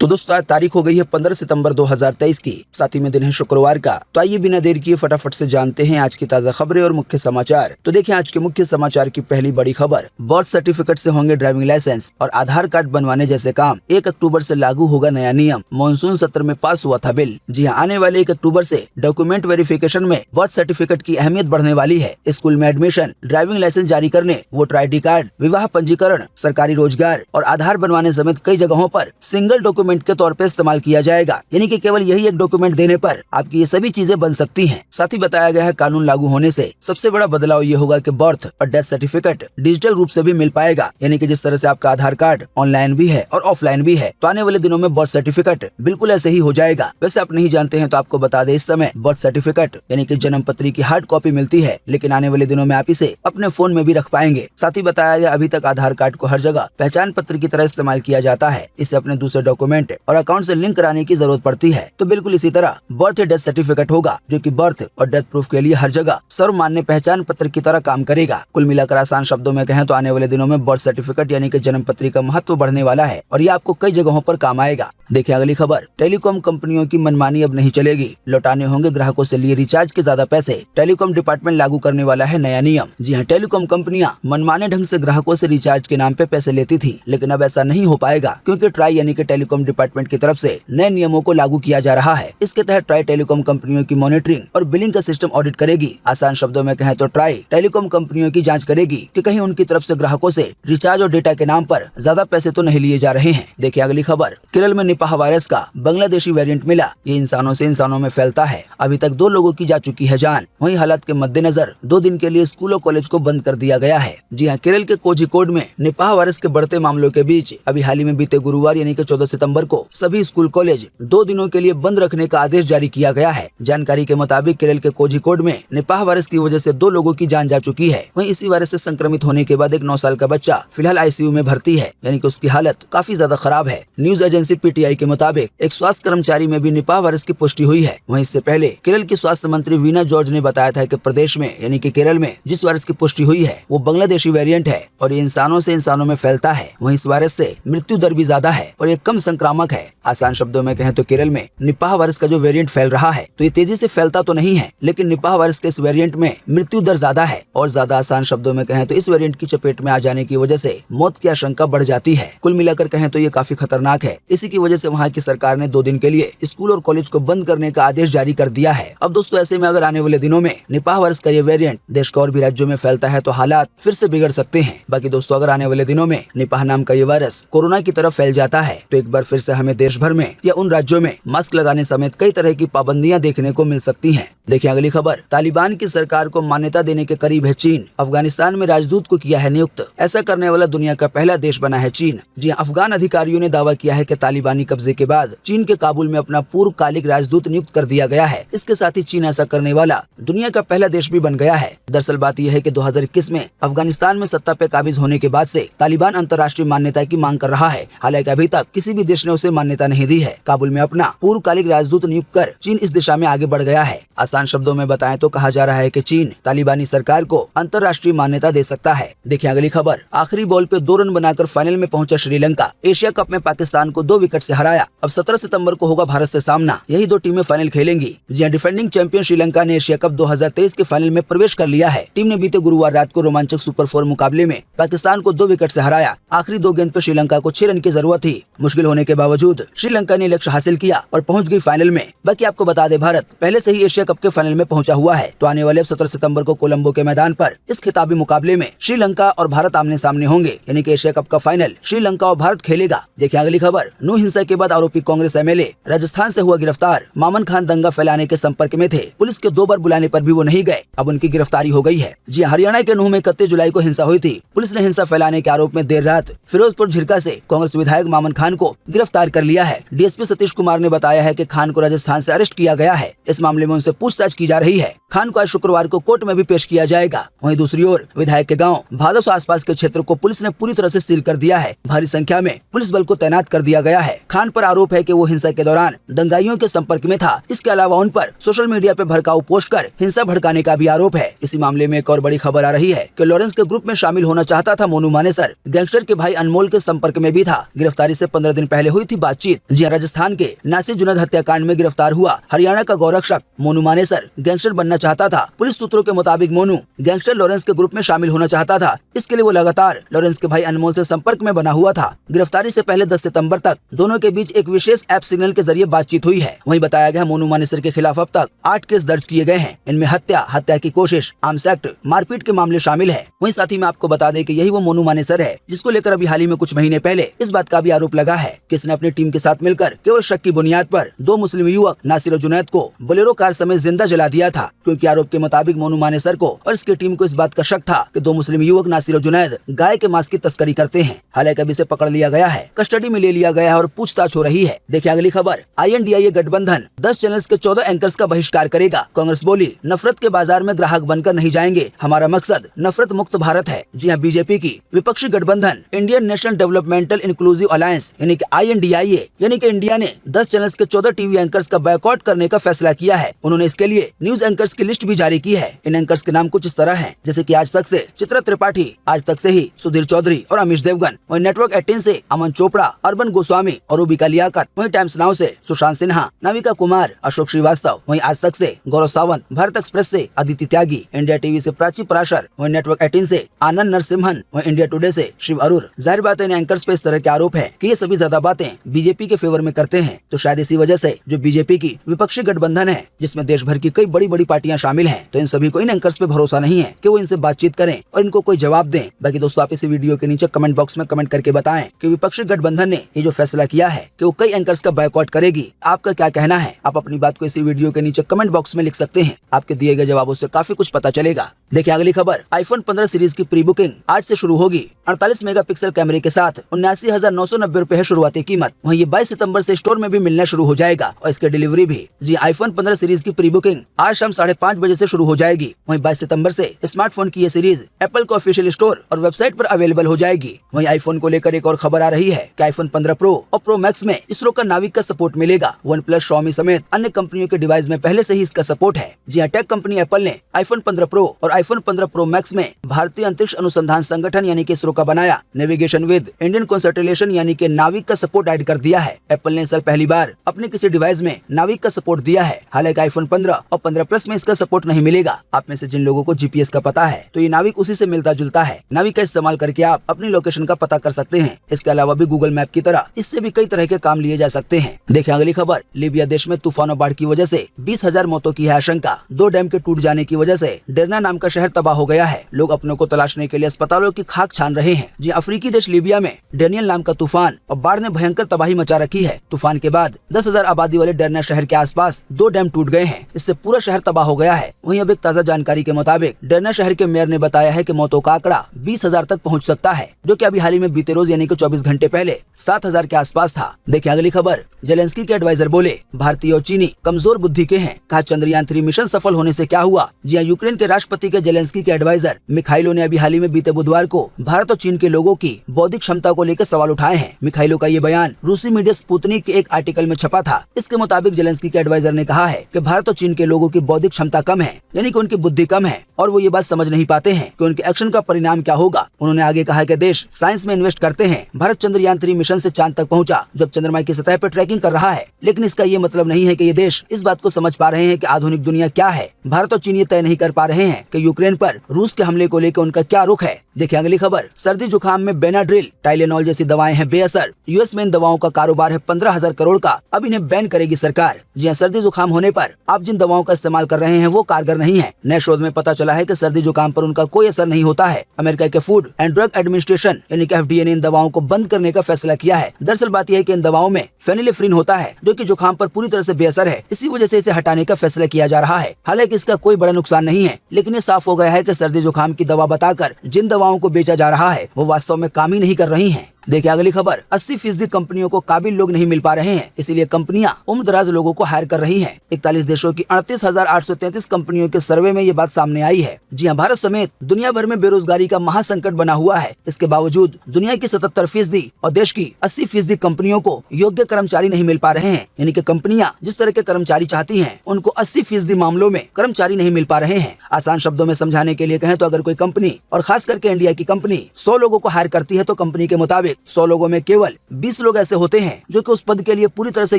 तो दोस्तों आज तारीख हो गई है 15 सितंबर 2023 की, साथ ही में दिन है शुक्रवार का। तो आइए बिना देर किए फटाफट से जानते हैं आज की ताजा खबरें और मुख्य समाचार। तो देखिए आज के मुख्य समाचार की पहली बड़ी खबर, बर्थ सर्टिफिकेट से होंगे ड्राइविंग लाइसेंस और आधार कार्ड बनवाने जैसे काम। 1 अक्टूबर से लागू होगा नया नियम। मानसून सत्र में पास हुआ था बिल। जी हाँ, आने वाले 1 अक्टूबर से डॉक्यूमेंट वेरिफिकेशन में बर्थ सर्टिफिकेट की अहमियत बढ़ने वाली है। स्कूल में एडमिशन, ड्राइविंग लाइसेंस जारी करने, वोटर ID कार्ड, विवाह पंजीकरण, सरकारी रोजगार और आधार बनवाने समेत कई जगहों पर सिंगल डॉक्यूमेंट के तौर पर इस्तेमाल किया जाएगा। यानी कि केवल यही एक डॉक्यूमेंट देने पर आपकी ये सभी चीजें बन सकती हैं। साथ ही बताया गया है कानून लागू होने से सबसे बड़ा बदलाव ये होगा कि बर्थ और डेथ सर्टिफिकेट डिजिटल रूप से भी मिल पाएगा। यानी कि जिस तरह से आपका आधार कार्ड ऑनलाइन भी है और ऑफलाइन भी है, तो आने वाले दिनों में बर्थ सर्टिफिकेट बिल्कुल ऐसे ही हो जाएगा। वैसे आप नहीं जानते हैं तो आपको बता दें, इस समय बर्थ सर्टिफिकेट यानी कि जन्म पत्री की हार्ड कॉपी मिलती है, लेकिन आने वाले दिनों में आप इसे अपने फोन में भी रख पाएंगे। साथ ही बताया गया अभी तक आधार कार्ड को हर जगह पहचान पत्र की तरह इस्तेमाल किया जाता है। इसे अपने दूसरे डॉक्यूमेंट और अकाउंट से लिंक कराने की जरूरत पड़ती है। तो बिल्कुल इसी तरह बर्थ या डेथ सर्टिफिकेट होगा, जो कि बर्थ और डेथ प्रूफ के लिए हर जगह सर्वमान्य पहचान पत्र की तरह काम करेगा। कुल मिलाकर आसान शब्दों में कहें तो आने वाले दिनों में बर्थ सर्टिफिकेट यानी कि जन्म पत्री का महत्व बढ़ने वाला है और ये आपको कई जगहों पर काम आएगा। देखिए अगली खबर, टेलीकॉम कंपनियों की मनमानी अब नहीं चलेगी। लौटाने होंगे ग्राहकों से लिए रिचार्ज के ज्यादा पैसे। टेलीकॉम डिपार्टमेंट लागू करने वाला है नया नियम। जी हाँ, टेलीकॉम कंपनियां मनमाने ढंग से ग्राहकों से रिचार्ज के नाम पे पैसे लेती थी, लेकिन अब ऐसा नहीं हो पाएगा, क्योंकि ट्राई यानी कि टेलीकॉम डिपार्टमेंट की तरफ से नए नियमों को लागू किया जा रहा है। इसके तहत ट्राई टेलीकॉम कंपनियों की मॉनिटरिंग और बिलिंग का सिस्टम ऑडिट करेगी। आसान शब्दों में कहें तो ट्राई टेलीकॉम कंपनियों की जांच करेगी कि कहीं उनकी तरफ से ग्राहकों से रिचार्ज और डेटा के नाम पर ज्यादा पैसे तो नहीं लिए जा रहे हैं। देखिए अगली खबर, केरल में निपाह वायरस का बांग्लादेशी वेरिएंट मिला। ये इंसानों से इंसानों में फैलता है। अभी तक 2 लोगों की जा चुकी है जान। वहीं हालात के मद्देनजर 2 दिन के लिए स्कूल और कॉलेज को बंद कर दिया गया है। जी हाँ, केरल के कोझिकोड में निपाह वायरस के बढ़ते मामलों के बीच अभी हाल ही में बीते गुरुवार यानी कि 14 सितंबर को सभी स्कूल कॉलेज 2 दिनों के लिए बंद रखने का आदेश जारी किया गया है। जानकारी के मुताबिक केरल के कोझिकोड में निपाह वायरस की वजह से 2 लोगों की जान जा चुकी है। वहीं इसी वायरस से संक्रमित होने के बाद एक 9 साल का बच्चा फिलहाल ICU में भर्ती है, यानी कि उसकी हालत काफी ज्यादा खराब है। न्यूज एजेंसी PTI के मुताबिक एक स्वास्थ्य कर्मचारी में भी निपाह वायरस की पुष्टि हुई है। वहीं इससे पहले केरल की स्वास्थ्य मंत्री वीना जॉर्ज ने बताया था कि प्रदेश में यानी कि केरल में जिस वायरस की पुष्टि हुई है वो बांग्लादेशी वेरिएंट है और ये इंसानों से इंसानों में फैलता है। वहीं इस वायरस से मृत्यु दर भी ज्यादा है और ये कम संक्रामक है। आसान शब्दों में कहें तो केरल में निपाह वायरस का जो वेरिएंट फैल रहा है तो ये तेजी से फैलता तो नहीं है, लेकिन निपाह वायरस के इस वेरिएंट में मृत्यु दर ज्यादा है और ज्यादा आसान शब्दों में कहें तो इस वेरिएंट की चपेट में आ जाने की वजह से मौत की आशंका बढ़ जाती है। कुल मिलाकर कहें तो ये काफी खतरनाक है। इसी की वजह से वहाँ की सरकार ने 2 दिन के लिए स्कूल और कॉलेज को बंद करने का आदेश जारी कर दिया है। अब दोस्तों ऐसे में अगर आने वाले दिनों में निपाह वायरस का ये वेरिएंट देश के और भी राज्यों में फैलता है तो हालात फिर से बिगड़ सकते हैं। बाकी दोस्तों अगर आने वाले दिनों में निपाह नाम का ये वायरस कोरोना की तरफ फैल जाता है तो एक बार फिर से हमें देश भर में या उन राज्यों में मास्क लगाने समेत कई तरह की पाबंदियां देखने को मिल सकती हैं। देखिए अगली खबर, तालिबान की सरकार को मान्यता देने के करीब है चीन। अफगानिस्तान में राजदूत को किया है नियुक्त। ऐसा करने वाला दुनिया का पहला देश बना है चीन। जी अफगान अधिकारियों ने दावा किया है कि तालिबानी कब्जे के बाद चीन के काबुल में अपना पूर्वकालिक राजदूत नियुक्त कर दिया गया है। इसके साथ ही चीन ऐसा करने वाला दुनिया का पहला देश भी बन गया है। दरअसल बात यह है कि 2021 में अफगानिस्तान में सत्ता पे काबिज होने के बाद से तालिबान अंतर्राष्ट्रीय मान्यता की मांग कर रहा है। हालांकि अभी तक किसी भी देश ने उसे मान्यता नहीं दी है। काबुल में अपना पूर्वकालिक राजदूत नियुक्त कर चीन इस दिशा में आगे बढ़ गया है। आसान शब्दों में बताएं तो कहा जा रहा है कि चीन तालिबानी सरकार को अंतर्राष्ट्रीय मान्यता दे सकता है। देखिए अगली खबर, आखिरी बॉल पे 2 रन बनाकर फाइनल में पहुंचा श्रीलंका। एशिया कप में पाकिस्तान को 2 विकेट से हराया। अब 17 सितंबर को होगा भारत से सामना। यही 2 टीमें फाइनल खेलेंगी। जी डिफेंडिंग चैंपियन श्रीलंका ने एशिया कप 2023 के फाइनल में प्रवेश कर लिया है। टीम ने बीते गुरुवार रात को रोमांचक सुपर 4 मुकाबले में पाकिस्तान को 2 विकेट से हराया। आखिरी 2 गेंद पर श्रीलंका को 6 रन की जरूरत थी। मुश्किल होने के बावजूद श्रीलंका ने लक्ष्य हासिल किया और पहुंच गई फाइनल में। बाकी आपको बता दें, भारत पहले से ही एशिया कप के फाइनल में पहुंचा हुआ है। तो आने वाले 17 सितंबर को कोलंबो के मैदान पर इस खिताबी मुकाबले में श्रीलंका और भारत आमने सामने होंगे, यानी कि एशिया कप का फाइनल श्रीलंका और भारत खेलेगा। देखिए अगली खबर, नू हिंसा के बाद आरोपी कांग्रेस MLA राजस्थान से हुआ गिरफ्तार। मामन खान दंगा फैलाने के संपर्क में थे। पुलिस के 2 बार बुलाने पर भी वो नहीं गए। अब उनकी गिरफ्तारी हो गई है। जी हरियाणा के नूह में 31 जुलाई को हिंसा हुई थी। पुलिस ने हिंसा फैलाने के आरोप में देर रात फिरोजपुर झिरका से कांग्रेस विधायक मामन खान को गिरफ्तार कर लिया है। DSP सतीश कुमार ने बताया है कि खान को राजस्थान से अरेस्ट किया गया है। इस मामले में उनसे पूछताछ की जा रही है। खान को आज शुक्रवार को कोर्ट में भी पेश किया जाएगा। वहीं दूसरी ओर विधायक के गांव भादस आसपास के क्षेत्र को पुलिस ने पूरी तरह से सील कर दिया है। भारी संख्या में पुलिस बल को तैनात कर दिया गया है। खान पर आरोप है कि वो हिंसा के दौरान दंगाइयों के संपर्क में था। इसके अलावा उन पर सोशल मीडिया पे भड़काऊ पोस्ट कर हिंसा भड़काने का भी आरोप है। इसी मामले में एक और बड़ी खबर आ रही है कि लॉरेंस के ग्रुप में शामिल होना चाहता था मोनू मानेसर। गैंगस्टर के भाई अनमोल के संपर्क में भी था। गिरफ्तारी से 15 दिन पहले पहले हुई थी बातचीत। जी राजस्थान के नासिर जुनैद हत्याकांड में गिरफ्तार हुआ हरियाणा का गौरक्षक मोनू मानेसर गैंगस्टर बनना चाहता था। पुलिस सूत्रों के मुताबिक मोनू गैंगस्टर लॉरेंस के ग्रुप में शामिल होना चाहता था। इसके लिए वो लगातार लॉरेंस के भाई अनमोल से संपर्क में बना हुआ था। गिरफ्तारी से पहले 10 सितंबर तक दोनों के बीच एक विशेष ऐप सिग्नल के जरिए बातचीत हुई है। वहीं बताया गया मोनू मानेसर के खिलाफ अब तक 8 केस दर्ज किए गए हैं। इनमें हत्या की कोशिश, आर्म्स एक्ट, मारपीट के मामले शामिल है। वहीं साथ ही में आपको बता दें कि यही वो मोनू मानेसर है जिसको लेकर अभी हाल ही में कुछ महीने पहले इस बात का भी आरोप लगा है कि इसने अपनी टीम के साथ मिलकर केवल शक की बुनियाद पर 2 मुस्लिम युवक नासिर और जुनैद को बोलेरो कार समेत जिंदा जला दिया था, क्योंकि आरोप के मुताबिक मोनू मानेसर को और इसकी टीम को इस बात का शक था कि 2 मुस्लिम युवक नासिर और जुनैद गाय के मांस की तस्करी करते हैं। हालांकि अभी से पकड़ लिया गया है, कस्टडी में ले लिया गया है और पूछताछ हो रही है। देखिए अगली खबर, INDIA गठबंधन 10 चैनल्स के 14 एंकर्स का बहिष्कार करेगा। कांग्रेस बोली नफरत के बाजार में ग्राहक बनकर नहीं जाएंगे, हमारा मकसद नफरत मुक्त भारत है। जी हाँ, बीजेपी की विपक्षी गठबंधन Indian national developmental inclusive alliance यानी कि INDIA यानी कि इंडिया ने 10 चैनल्स के 14 टीवी एंकर्स का बॉयकॉट करने का फैसला किया है। उन्होंने इसके लिए न्यूज एंकर्स की लिस्ट भी जारी की है। इन एंकर्स के नाम कुछ इस तरह हैं, जैसे कि आज तक से चित्रा त्रिपाठी, आज तक से ही सुधीर चौधरी और अमीश देवगन, वहीं नेटवर्क 18 से अमन चोपड़ा, अर्बन गोस्वामी और रूबिका लियाकत, वहीं टाइम्स नाउ से सुशांत सिन्हा, नाविका कुमार, अशोक श्रीवास्तव, वहीं आज तक से गौरव सावंत, भारत एक्सप्रेस से अदिति त्यागी, इंडिया टीवी से प्राची पराशर, वहीं नेटवर्क 18 से आनंद नरसिम्हन, वहीं इंडिया टुडे से शिव अरुर। जाहिर बात है इन एंकर्स पे इस तरह के आरोप है कि ये सभी ज्यादा बातें बीजेपी के फेवर में करते हैं। तो शायद इसी वजह से जो बीजेपी की विपक्षी गठबंधन है जिसमें देश भर की कई बड़ी बड़ी पार्टियां शामिल हैं, तो इन सभी को इन एंकर्स पे भरोसा नहीं है कि वो इनसे बातचीत करें और इनको कोई जवाब दें। बाकी दोस्तों आप इस वीडियो के नीचे कमेंट बॉक्स में कमेंट करके बताएं कि विपक्षी गठबंधन ने ये जो फैसला किया है कि वो कई एंकर्स का बॉयकॉट करेगी, आपका क्या कहना है? आप अपनी बात को इसी वीडियो के नीचे कमेंट बॉक्स में लिख सकते हैं। आपके दिए गए जवाबों से काफी कुछ पता चलेगा। देखिए अगली खबर, iPhone 15 सीरीज की प्री बुकिंग आज से शुरू होगी। 48 मेगापिक्सल कैमरे के साथ 79,990 रुपए है शुरुआती कीमत। वहीं ये 22 सितंबर से स्टोर में भी मिलना शुरू हो जाएगा और इसकी डिलीवरी भी। जी iPhone 15 सीरीज की प्री बुकिंग आज शाम 5:30 बजे से शुरू हो जाएगी। वहीं 22 सितंबर से स्मार्टफोन की ये सीरीज एप्पल के ऑफिशियल स्टोर और वेबसाइट पर अवेलेबल हो जाएगी। वहीं आईफोन को लेकर एक और खबर आ रही है कि iPhone 15 प्रो और प्रो मैक्स में इसरो का नाविक का सपोर्ट मिलेगा। OnePlus, Xiaomi समेत अन्य कंपनियों के डिवाइस में पहले से ही इसका सपोर्ट है। जी हाँ, टेक कंपनी एप्पल ने iPhone 15 प्रो और iPhone 15 प्रो मैक्स में भारतीय अंतरिक्ष अनुसंधान संगठन यानी कि इसरो का बनाया नेविगेशन विद इंडियन कॉन्स्टलेशन यानी कि नाविक का सपोर्ट ऐड कर दिया है। एप्पल ने इस साल पहली बार अपने किसी डिवाइस में नाविक का सपोर्ट दिया है। हालांकि iPhone 15 और 15 प्लस में इसका सपोर्ट नहीं मिलेगा। आप में से जिन लोगों को GPS का पता है तो ये नाविक उसी से मिलता जुलता है। नाविक का इस्तेमाल करके आप अपनी लोकेशन का पता कर सकते हैं। इसके अलावा भी गूगल मैप की तरह इससे भी कई तरह के काम लिए जा सकते हैं। देखिए अगली खबर, लीबिया देश में तूफान और बाढ़ की वजह से 20,000 मौतों की है आशंका। 2 डैम के टूट जाने की वजह से डेरना नाम का शहर तबाह हो गया है। लोग अपनों को तलाशने के लिए अस्पतालों की खाक छान रहे हैं। जी अफ्रीकी देश लीबिया में डेनियल नाम का तूफान और बाढ़ ने भयंकर तबाही मचा रखी है। तूफान के बाद 10,000 आबादी वाले डेरना शहर के आसपास 2 डैम टूट गए हैं। इससे पूरा शहर तबाह हो गया है। वहीं अब एक ताज़ा जानकारी के मुताबिक डेरना शहर के मेयर ने बताया है कि मौतों का आंकड़ा 20,000 तक पहुंच सकता है, जो कि अभी हाल ही में बीते रोज यानी कि 24 घंटे पहले 7,000 के आसपास था। देखिए अगली खबर, जेलेंस्की के एडवाइजर बोले भारतीय और चीनी कमजोर बुद्धि के हैं। कहा चंद्रयान 3 मिशन सफल होने से क्या हुआ। जी हाँ, यूक्रेन के राष्ट्रपति के जेलेंस्की के एडवाइजर मिखाइलो ने अभी हाल ही में बीते बुधवार को भारत और चीन के लोगों की बौद्धिक क्षमता को लेकर सवाल उठाए हैं। मिखाइलो का ये बयान रूसी मीडिया स्पुतनिक के एक आर्टिकल में छपा था। इसके मुताबिक जेलेंस्की के एडवाइजर ने कहा है कि भारत और चीन के लोगों की बौद्धिक क्षमता कम है, यानी कि उनकी बुद्धि कम है और वो ये बात समझ नहीं पाते हैं कि उनके एक्शन का परिणाम क्या होगा। उन्होंने आगे कहा कि देश साइंस में इन्वेस्ट करते हैं। भारत चंद्रयान 3 मिशन से चांद तक पहुंचा, जब चंद्रमा की सतह पर ट्रैकिंग कर रहा है, लेकिन इसका ये मतलब नहीं है कि ये देश इस बात को समझ पा रहे हैं कि आधुनिक दुनिया क्या है। भारत और चीन ये तय नहीं कर पा रहे हैं कि यूक्रेन पर रूस के हमले को लेकर उनका क्या रुख है। देखिए अगली खबर, सर्दी जुकाम में बेनाड्रिल, टाइलेनॉल जैसी दवाएं हैं बेअसर। यूएस में इन दवाओं का कारोबार है 15,000 करोड़ का। अब इन्हें बैन करेगी सरकार। जी हाँ, सर्दी जुकाम होने पर आप जिन दवाओं का इस्तेमाल कर रहे हैं वो कारगर नहीं है। नए शोध में पता चला है कि सर्दी जुकाम पर उनका कोई असर नहीं होता है। अमेरिका के फूड एंड ड्रग एडमिनिस्ट्रेशन यानी कि FDA ने इन दवाओं को बंद करने का फैसला किया है। दरअसल बात यह है कि इन दवाओं में फेनिलेफ्रिन होता है, जो कि जुकाम पर पूरी तरह से बेअसर है। इसी वजह से इसे हटाने का फैसला किया जा रहा है। हालांकि इसका कोई बड़ा नुकसान नहीं है, लेकिन ये साफ हो गया है कि सर्दी जुकाम की दवा बताकर जिन दवाओं को बेचा जा रहा है वो वास्तव में काम ही नहीं कर रही हैं। देखिए अगली खबर, 80% कंपनियों को काबिल लोग नहीं मिल पा रहे हैं, इसीलिए कंपनियां उम्र दराज लोगों को हायर कर रही हैं। 41 देशों की 38,833 कंपनियों के सर्वे में ये बात सामने आई है। जी हाँ, भारत समेत दुनिया भर में बेरोजगारी का महासंकट बना हुआ है। इसके बावजूद दुनिया की 77% और देश की 80% कंपनियों को योग्य कर्मचारी नहीं मिल पा रहे हैं। यानी कि कंपनियां जिस तरह के कर्मचारी चाहती हैं, उनको 80% मामलों में कर्मचारी नहीं मिल पा रहे हैं। आसान शब्दों में समझाने के लिए कहें तो अगर कोई कंपनी और खास करके इंडिया की कंपनी 100 लोगों को हायर करती है तो कंपनी के मुताबिक मुताबिक 100 लोगों में केवल 20 लोग ऐसे होते हैं जो कि उस पद के लिए पूरी तरह से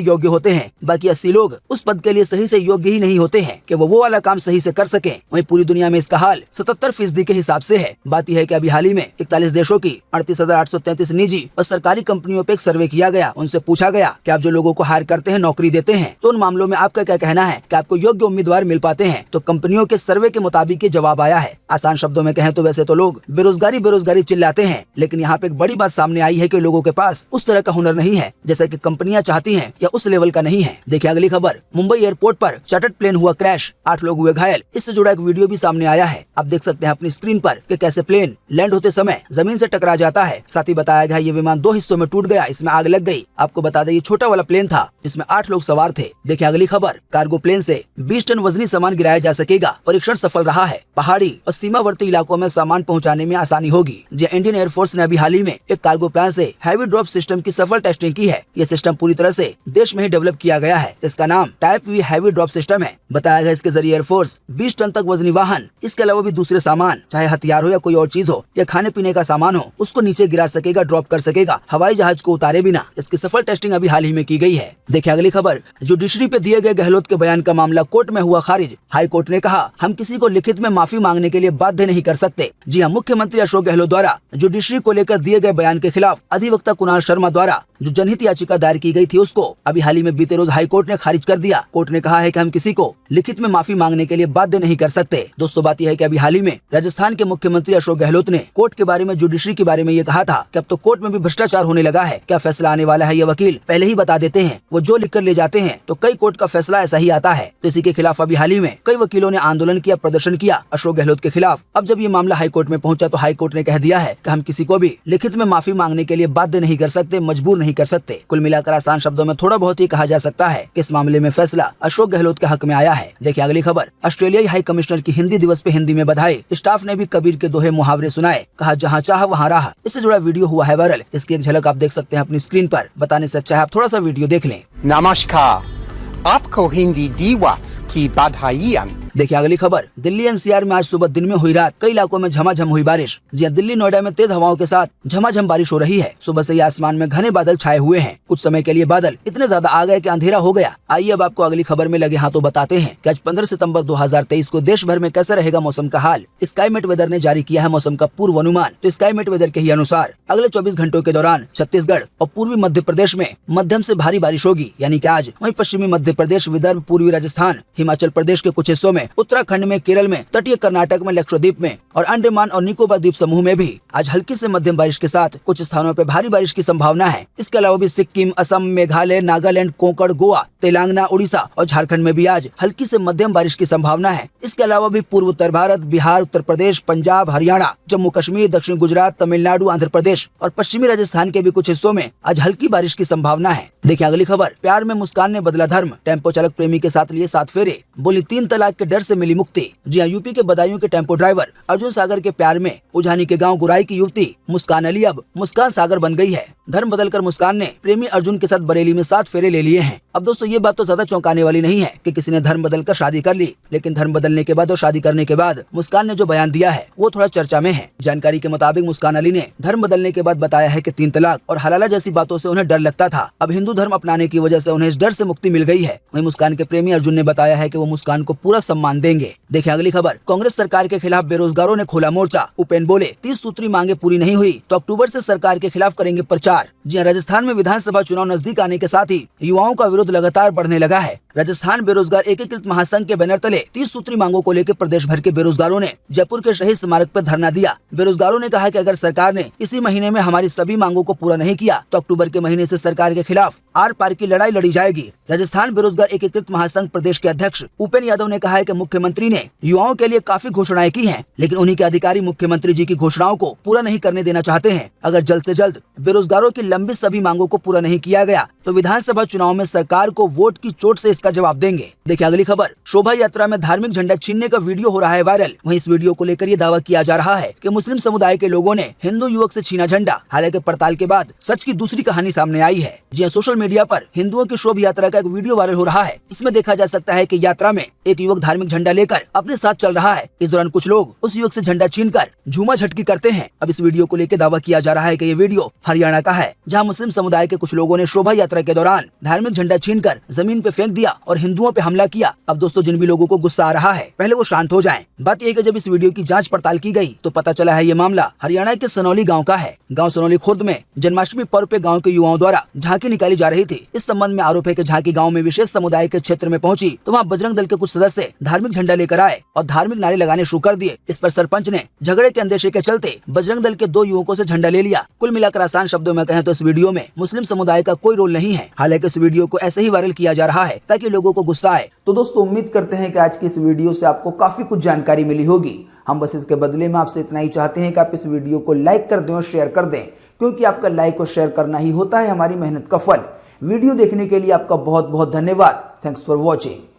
योग्य होते हैं। बाकी 80 लोग उस पद के लिए सही से योग्य ही नहीं होते हैं कि वो वाला काम सही से कर सकें। वहीं पूरी दुनिया में इसका हाल 77% के हिसाब से है। बात यह है कि अभी हाल ही में 41 देशों की 38,833 निजी और सरकारी कंपनियों पे एक सर्वे किया गया। उनसे पूछा गया कि आप जो लोगों को हायर करते हैं, नौकरी देते हैं, तो उन मामलों में आपका क्या कहना है कि आपको योग्य उम्मीदवार मिल पाते हैं? तो कंपनियों के सर्वे के मुताबिक ये जवाब आया है। आसान शब्दों में कहें तो वैसे तो लोग बेरोजगारी चिल्लाते हैं, लेकिन यहाँ पे एक बड़ी बात सामने आई है कि लोगों के पास उस तरह का हुनर नहीं है जैसा कि कंपनियां चाहती हैं या उस लेवल का नहीं है। देखिए अगली खबर, मुंबई एयरपोर्ट पर चार्टर्ड प्लेन हुआ क्रैश, 8 लोग हुए घायल। इससे जुड़ा एक वीडियो भी सामने आया है। आप देख सकते हैं अपनी स्क्रीन पर कि कैसे प्लेन लैंड होते समय जमीन से टकरा जाता है। साथ ही बताया गया ये विमान 2 हिस्सों में टूट गया, इसमें आग लग गई। आपको बता दें ये छोटा वाला प्लेन था जिसमें 8 लोग सवार थे। देखिए अगली खबर, कार्गो प्लेन से 20 टन वजनी सामान गिराया जा सकेगा, परीक्षण सफल रहा है। पहाड़ी और सीमावर्ती इलाकों में सामान पहुंचाने में आसानी होगी। इंडियन एयरफोर्स ने अभी हाल ही में एक कार्गो प्लेन से हैवी ड्रॉप सिस्टम की सफल टेस्टिंग की है। ये सिस्टम पूरी तरह से देश में ही डेवलप किया गया है। इसका नाम type V heavy drop system है। बताया गया इसके जरिए एयरफोर्स 20 टन तक वजनी वाहन, इसके अलावा भी दूसरे सामान, चाहे हथियार हो या कोई और चीज हो या खाने पीने का सामान हो, उसको नीचे गिरा सकेगा, ड्रॉप कर सकेगा, हवाई जहाज को उतारे बिना। इसकी सफल टेस्टिंग अभी हाल ही में की गई है। देखिए अगली खबर, जुडिशरी पे दिए गए गहलोत के बयान का मामला कोर्ट में हुआ खारिज। हाई कोर्ट ने कहा हम किसी को लिखित में माफी मांगने के लिए बाध्य नहीं कर सकते। जी हाँ, मुख्यमंत्री अशोक गहलोत द्वारा जुडिशरी को लेकर दिए गए बयान के खिलाफ अधिवक्ता कुणाल शर्मा द्वारा जो जनहित याचिका दायर की गई थी उसको अभी हाल ही में बीते रोज हाई कोर्ट ने खारिज कर दिया। कोर्ट ने कहा है कि हम किसी को लिखित में माफी मांगने के लिए बाध्य नहीं कर सकते। दोस्तों बात यह है कि अभी हाल ही में राजस्थान के मुख्यमंत्री अशोक गहलोत ने कोर्ट के बारे में, जुडिशरी के बारे में ये कहा था कि अब तो कोर्ट में भी भ्रष्टाचार होने लगा है। क्या फैसला आने वाला है ये वकील पहले ही बता देते हैं। वो जो लिखकर ले जाते हैं तो कई कोर्ट का फैसला ऐसा ही आता है। तो इसी के खिलाफ अभी हाल ही में कई वकीलों ने आंदोलन किया, प्रदर्शन किया अशोक गहलोत के खिलाफ। अब जब ये मामला हाई कोर्ट में पहुंचा तो हाई कोर्ट ने कह दिया है कि हम किसी को भी लिखित में माफी मांगने के लिए बाध्य नहीं कर सकते, मजबूर नहीं कर सकते। कुल मिलाकर आसान शब्दों में थोड़ा बहुत ही कहा जा सकता है कि इस मामले में फैसला अशोक गहलोत के हक में आया है। देखिए अगली खबर, ऑस्ट्रेलियाई हाई कमिश्नर की हिंदी दिवस पे हिंदी में बधाई। स्टाफ ने भी कबीर के दोहे मुहावरे सुनाए, कहा जहाँ चाह वहाँ राह। इससे जुड़ा वीडियो हुआ है वायरल। इसकी एक झलक आप देख सकते हैं अपनी स्क्रीन पर। बताने से अच्छा है आप थोड़ा सा वीडियो देख लें। नमस्कार, आपको हिंदी दिवस की बधाइयाँ। देखिए अगली खबर, दिल्ली एनसीआर में आज सुबह दिन में हुई रात कई इलाकों में झमाझम हुई बारिश। जी दिल्ली नोएडा में तेज हवाओं के साथ झमाझम बारिश हो रही है। सुबह से ही आसमान में घने बादल छाए हुए हैं। कुछ समय के लिए बादल इतने ज्यादा आ गए कि अंधेरा हो गया। आइए अब आपको अगली खबर में लगे हाथों बताते हैं कि आज 15 सितंबर 2023 को देश भर में कैसा रहेगा मौसम का हाल। स्काईमेट वेदर ने जारी किया है मौसम का पूर्व अनुमान। तो स्काईमेट वेदर के ही अनुसार अगले 24 घंटों के दौरान छत्तीसगढ़ और पूर्वी मध्य प्रदेश में मध्यम से भारी बारिश होगी, यानी कि आज। वहीं पश्चिमी मध्य प्रदेश, विदर्भ, पूर्वी राजस्थान, हिमाचल प्रदेश के कुछ हिस्सों में, उत्तराखंड में, केरल में, तटीय कर्नाटक में, लक्षद्वीप में और अंडमान और निकोबार द्वीप समूह में भी आज हल्की से मध्यम बारिश के साथ कुछ स्थानों पर भारी बारिश की संभावना है। इसके अलावा भी सिक्किम, असम, मेघालय, नागालैंड, कोंकण, गोवा, तेलंगाना, उड़ीसा और झारखंड में भी आज हल्की से मध्यम बारिश की संभावना है। इसके अलावा भी पूर्व उत्तर भारत, बिहार, उत्तर प्रदेश, पंजाब, हरियाणा, जम्मू कश्मीर, दक्षिण गुजरात, तमिलनाडु, आंध्र प्रदेश और पश्चिमी राजस्थान के भी कुछ हिस्सों में आज हल्की बारिश की संभावना है। देखिए अगली खबर, प्यार में मुस्कान ने बदला धर्म। टेम्पो चालक प्रेमी के साथ लिए 7 फेरे, बोली 3 तलाक के डर से मिली मुक्ति। जी हाँ, यूपी के बदायूं के टेम्पो ड्राइवर अर्जुन सागर के प्यार में उजानी के गांव गुराई की युवती मुस्कान अली अब मुस्कान सागर बन गई है। धर्म बदलकर मुस्कान ने प्रेमी अर्जुन के साथ बरेली में 7 फेरे ले लिए हैं। अब दोस्तों ये बात तो ज्यादा चौंकाने वाली नहीं है कि किसी ने धर्म बदलकर शादी कर ली, लेकिन धर्म बदलने के बाद और शादी करने के बाद मुस्कान ने जो बयान दिया है वो थोड़ा चर्चा में है। जानकारी के मुताबिक मुस्कान अली ने धर्म बदलने के बाद बताया है कि 3 तलाक और हलाला जैसी बातों से उन्हें डर लगता था। अब हिंदू धर्म अपनाने की वजह से उन्हें इस डर से मुक्ति मिल गई है। वहीं मुस्कान के प्रेमी अर्जुन ने बताया है कि वो मुस्कान को पूरा सम्मान देंगे। देखिए अगली खबर, कांग्रेस सरकार के खिलाफ बेरोजगारों ने खोला मोर्चा। उपेंद्र बोले 30 सूत्री मांगे पूरी नहीं हुई तो अक्टूबर से सरकार के खिलाफ करेंगे प्रचार। जी हाँ, राजस्थान में विधानसभा चुनाव नजदीक आने के साथ ही युवाओं का विरोध लगातार बढ़ने लगा है। राजस्थान बेरोजगार एकीकृत महासंघ के बैनर तले 30 सूत्री मांगों को लेकर प्रदेश भर के बेरोजगारों ने जयपुर के शहीद स्मारक पर धरना दिया। बेरोजगारों ने कहा कि अगर सरकार ने इसी महीने में हमारी सभी मांगों को पूरा नहीं किया तो अक्टूबर के महीने से सरकार के खिलाफ आर पार की लड़ाई लड़ी जाएगी। राजस्थान बेरोजगार एकीकृत महासंघ प्रदेश के अध्यक्ष उपेंद्र यादव ने कहा है कि मुख्यमंत्री ने युवाओं के लिए काफी घोषणाएं की हैं, लेकिन उन्हीं के अधिकारी मुख्यमंत्री जी की घोषणाओं को पूरा नहीं करने देना चाहते हैं। अगर जल्द से जल्द बेरोजगारों की लंबित सभी मांगों को पूरा नहीं किया गया तो विधानसभा चुनाव में सरकार को वोट की चोट से इसका जवाब देंगे। देखिए अगली खबर, शोभा यात्रा में धार्मिक झंडा छीनने का वीडियो हो रहा है वायरल। वहीं इस वीडियो को लेकर ये दावा किया जा रहा है कि मुस्लिम समुदाय के लोगों ने हिंदू युवक से छीना झंडा। हालांकि पड़ताल के बाद सच की दूसरी कहानी सामने आई है। जी सोशल मीडिया पर हिंदुओं की शोभा यात्रा का एक वीडियो वायरल हो रहा है। इसमें देखा जा सकता है कि यात्रा में एक युवक धार्मिक झंडा लेकर अपने साथ चल रहा है। इस दौरान कुछ लोग उस युवक से झंडा छीनकर झूमा झटकी करते हैं। अब इस वीडियो को लेकर दावा किया जा रहा है कि ये वीडियो हरियाणा का है, जहां मुस्लिम समुदाय के कुछ लोगों ने शोभा यात्रा के दौरान धार्मिक झंडा छीनकर जमीन पे फेंक दिया और हिंदुओं पे हमला किया। अब दोस्तों जिन भी लोगों को गुस्सा आ रहा है पहले वो शांत हो जाएं। बात यह है कि जब इस वीडियो की जांच पड़ताल की गई तो पता चला है ये मामला हरियाणा के सनौली गांव का है। गांव सनौली खुर्द में जन्माष्टमी पर्व पे गांव के युवाओं द्वारा झांकी निकाली जा रही थी। इस संबंध में आरोप है कि झांकी गांव में विशेष समुदाय के क्षेत्र में पहुंची तो वहां बजरंग दल के कुछ सदस्य धार्मिक झंडा लेकर आए और धार्मिक नारे लगाने शुरू कर दिए। इस पर सरपंच ने झगड़े के अंदेशे के चलते बजरंग दल के 2 युवकों से झंडा ले लिया। कुल मिलाकर आसान शब्दों में कहें तो इस वीडियो में मुस्लिम समुदाय का कोई रोल नहीं है। हालांकि इस वीडियो को ऐसे ही वायरल किया जा रहा है ताकि लोगों को गुस्सा आए। तो दोस्तों उम्मीद करते हैं कि आज की इस वीडियो से आपको काफी कुछ जानकारी मिली होगी। हम बस इसके बदले में आपसे इतना ही चाहते हैं कि आप इस वीडियो को लाइक कर दें और शेयर कर दें, क्योंकि आपका लाइक और शेयर करना ही होता है हमारी मेहनत का फल। वीडियो देखने के लिए आपका बहुत बहुत धन्यवाद। Thanks for watching.